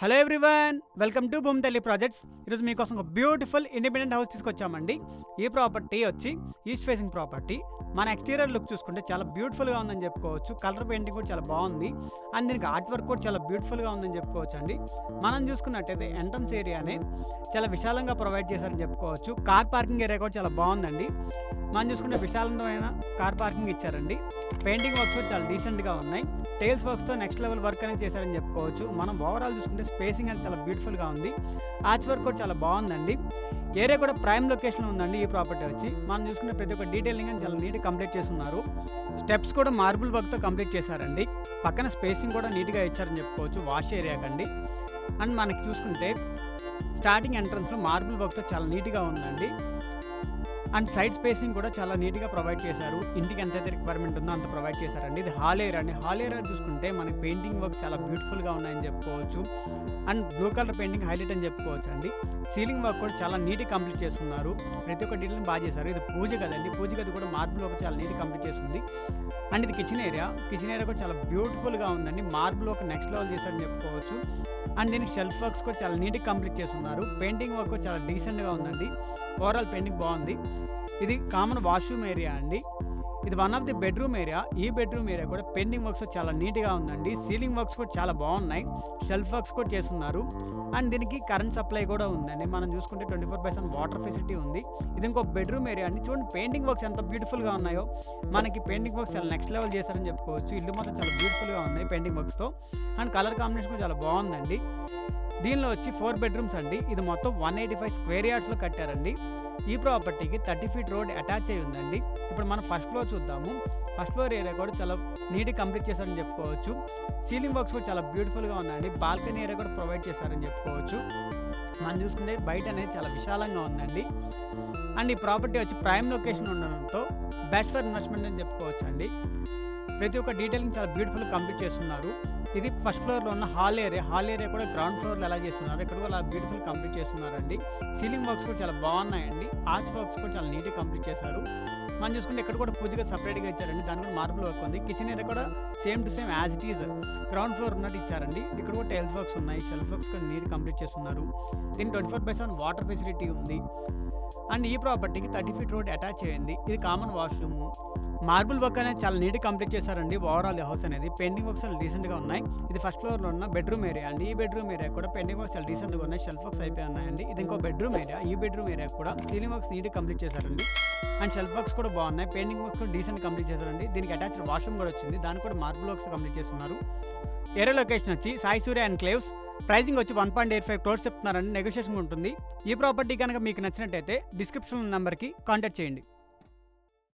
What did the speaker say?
Hello everyone, welcome to Bhoomithalli projects. ఈరోజు మీకోసం ఒక బ్యూటిఫుల్ ఇండిపెండెంట్ హౌస్ తీసుకొచ్చామండి. ఈ ప్రాపర్టీ వచ్చి ఈస్ట్ ఫేసింగ్ ప్రాపర్టీ. మన ఎక్స్టీరియర్ లుక్ చూసుకుంటే చాలా బ్యూటిఫుల్గా ఉందని చెప్పుకోవచ్చు. కలర్ పెయింటింగ్ కూడా చాలా బాగుంది అండ్ దీనికి ఆర్ట్ వర్క్ కూడా చాలా బ్యూటిఫుల్గా ఉందని చెప్పుకోవచ్చు అండి. మనం చూసుకున్నట్టయితే ఎంట్రన్స్ ఏరియానే చాలా విశాలంగా ప్రొవైడ్ చేశారని చెప్పుకోవచ్చు. కార్ పార్కింగ్ ఏరియా కూడా చాలా బాగుందండి. మనం చూసుకుంటే విశాలమైన కార్ పార్కింగ్ ఇచ్చారండి. పెయింటింగ్ వర్క్స్ చాలా డీసెంట్గా ఉన్నాయి. టైల్స్ వర్క్స్తో నెక్స్ట్ లెవెల్ వర్క్ అనేది చేశారని చెప్పుకోవచ్చు. మనం ఓవరాల్ చూసుకుంటే స్పేసింగ్ అనేది చాలా బ్యూటిఫుల్గా ఉంది. ఆర్చ్ వర్క్ కూడా చాలా బాగుందండి. ఏరియా కూడా ప్రైమ్ లొకేషన్లో ఉందండి. ఈ ప్రాపర్టీ వచ్చి మనం చూసుకునే ప్రతి ఒక్క డీటెయిలింగ్ అని చాలా నీట్గా కంప్లీట్ చేస్తున్నారు. స్టెప్స్ కూడా మార్బుల్ వర్క్తో కంప్లీట్ చేశారండి. పక్కన స్పేసింగ్ కూడా నీట్గా ఇచ్చారని చెప్పుకోవచ్చు వాష్ ఏరియా కండి. అండ్ మనకి చూసుకుంటే స్టార్టింగ్ ఎంట్రన్స్లో మార్బుల్ వర్క్తో చాలా నీట్గా ఉందండి. అండ్ సైడ్ స్పేసింగ్ కూడా చాలా నీట్గా ప్రొవైడ్ చేశారు. ఇంటికి ఎంతైతే రిక్వైర్మెంట్ ఉందో అంత ప్రొవైడ్ చేశారండి. ఇది హాల్ ఏరియా అండి. హాల్ ఏరియా చూసుకుంటే మనకి పెయింటింగ్ వర్క్ చాలా బ్యూటిఫుల్గా ఉన్నాయని చెప్పుకోవచ్చు. And blue colour painting highlight అని చెప్పుకోవచ్చు అండి. సీలింగ్ వర్క్ కూడా చాలా నీట్గా కంప్లీట్ చేస్తున్నారు. ప్రతి ఒక్క డీటెయిల్ బాగా చేశారు. ఇది పూజ గదండి. పూజ గది కూడా మార్బుల్ వర్క్ చాలా నీట్గా కంప్లీట్ చేస్తుంది. అండ్ ఇది కిచెన్ ఏరియా. కిచెన్ ఏరియా కూడా చాలా బ్యూటిఫుల్గా ఉందండి. మార్బుల్ వర్క్ నెక్స్ట్ లెవెల్ చేశారని చెప్పుకోవచ్చు. అండ్ దీనికి షెల్ఫ్ వర్క్స్ కూడా చాలా నీట్గా కంప్లీట్ చేస్తున్నారు. పెయింటింగ్ వర్క్ కూడా చాలా డీసెంట్గా ఉందండి. ఓవరాల్ పెయింటింగ్ బాగుంది. ఇది కామన్ వాష్రూమ్ ఏరియా అండి. ఇది one of the bedroom area. ఈ బెడ్రూమ్ ఏరియా కూడా పెయింటింగ్ వర్క్స్ చాలా నీట్గా ఉందండి. సీలింగ్ వర్క్స్ కూడా చాలా బాగున్నాయి. షెల్ఫ్ వర్క్స్ కూడా చేస్తున్నారు. అండ్ దీనికి కరెంట్ సప్లై కూడా ఉందండి. మనం చూసుకుంటే 24/7 వాటర్ ఫెసిలిటీ ఉంది. ఇది ఇంకో బెడ్రూమ్ ఏరియా అండి. చూడండి పెయింటింగ్ వర్క్స్ ఎంత బ్యూటిఫుల్గా ఉన్నాయో. మనకి పెయింటింగ్ వర్క్స్ చాలా నెక్స్ట్ లెవెల్ చేశారని చెప్పుకోవచ్చు. ఇల్లు మొత్తం చాలా బ్యూటిఫుల్గా ఉన్నాయి పెయింటింగ్ వర్క్స్తో. అండ్ కలర్ కాంబినేషన్ కూడా చాలా బాగుందండి. దీనిలో వచ్చి 4 బెడ్రూమ్స్ అండి. ఇది మొత్తం 185 స్క్వేర్ యార్డ్స్లో కట్టారండి. ఈ ప్రాపర్టీకి 30 ఫీట్ రోడ్ అటాచ్ అయి ఉందండి. ఇప్పుడు మనం ఫస్ట్ ఫ్లోర్ చూద్దాము. ఫస్ట్ ఫ్లోర్ ఏరియా కూడా చాలా నీట్గా కంప్లీట్ చేశారని చెప్పుకోవచ్చు. సీలింగ్ వర్క్స్ కూడా చాలా బ్యూటిఫుల్గా ఉన్నాయండి. బాల్కనీ ఏరియా కూడా ప్రొవైడ్ చేశారని చెప్పుకోవచ్చు. మనం చూసుకుంటే బయట అనేది చాలా విశాలంగా ఉందండి. అండ్ ఈ ప్రాపర్టీ వచ్చి ప్రైమ్ లొకేషన్ ఉండడంతో బెస్ట్ ఫర్ ఇన్వెస్ట్మెంట్ అని చెప్పుకోవచ్చు అండి. ప్రతి ఒక్క డీటెయిలింగ్ చాలా బ్యూటిఫుల్గా కంప్లీట్ చేస్తున్నారు. ఇది ఫస్ట్ ఫ్లోర్లో ఉన్న హాల్ ఏరియా. హాల్ ఏరియా కూడా గ్రౌండ్ ఫ్లోర్లో ఎలా చేస్తున్నారు, ఇక్కడ కూడా అలా బ్యూటిఫుల్ కంప్లీట్ చేస్తున్నారండి. సీలింగ్ వర్క్స్ కూడా చాలా బాగున్నాయండి. ఆర్చ్ వర్క్స్ కూడా చాలా నీట్గా కంప్లీట్ చేశారు. మనం చూసుకుంటే ఇక్కడ కూడా పూజగా సపరేట్గా ఇచ్చారండి. దాని కూడా మార్బుల్ వర్క్ ఉంది. కిచెన్ ఏరియా కూడా same to same as it is ground floor ఉన్నట్టు ఇచ్చారండి. ఇక్కడ కూడా టైల్స్ వర్క్స్ ఉన్నాయి. షెల్ఫ్ వర్క్స్ కూడా నీట్గా కంప్లీట్ చేస్తున్నారు. దీనికి 24/7 వాటర్ ఫెసిలిటీ ఉంది. అండ్ ఈ ప్రాపర్టీకి 30 ఫీట్ రోడ్ అటాచ్ అయ్యింది. ఇది కామన్ వాష్రూమ్. మార్బుల్ వర్క్ అనేది చాలా నీట్గా కంప్లీట్ చేశారండి. ఓవరాల్ హౌస్ అనేది పెయింటింగ్ వర్క్స్ చాలా డీసెంట్గా ఉన్నాయి. ఇది ఫస్ట్ ఫ్లోర్లో ఉన్న బెడ్రూమ్ ఏరియా అండి. ఈ బెడ్రూమ్ ఏరియా కూడా పెయింటింగ్ వర్క్స్ చాలా డీసెంట్గా ఉన్నాయి. షెల్ఫ్ వర్క్స్ అయిపోయి ఉన్నాయండి. ఇది ఇంకో బెడ్రూమ్ ఏరియా. ఈ బెడ్రూమ్ ఏరియా కూడా సీలింగ్ వర్క్స్ నీట్గా కంప్లీట్ చేశారండి. అండ్ షెల్ఫ్ వర్క్స్ కూడా బాగున్నాయి. పెయింటింగ్ వర్క్స్ కూడా డీసెంట్ కంప్లీట్ చేశారండి. దీనికి అటాచ్డ్ వాష్రూమ్ కూడా వచ్చింది. దాన్ని కూడా మార్బుల్ వర్క్స్ కంప్లీట్ చేస్తున్నారు. ఏరియా లొకేషన్ వచ్చి సాయి సూర్య ఎన్క్లేవ్స్. ప్రైసింగ్ వచ్చి 1.85 crores చెప్తున్నారండి. నెగోషియేషన్ ఉంటుంది. ఈ ప్రాపర్టీ కనుక మీకు నచ్చినట్టయితే డిస్క్రిప్షన్ నెంబర్కి కాంటాక్ట్ చేయండి.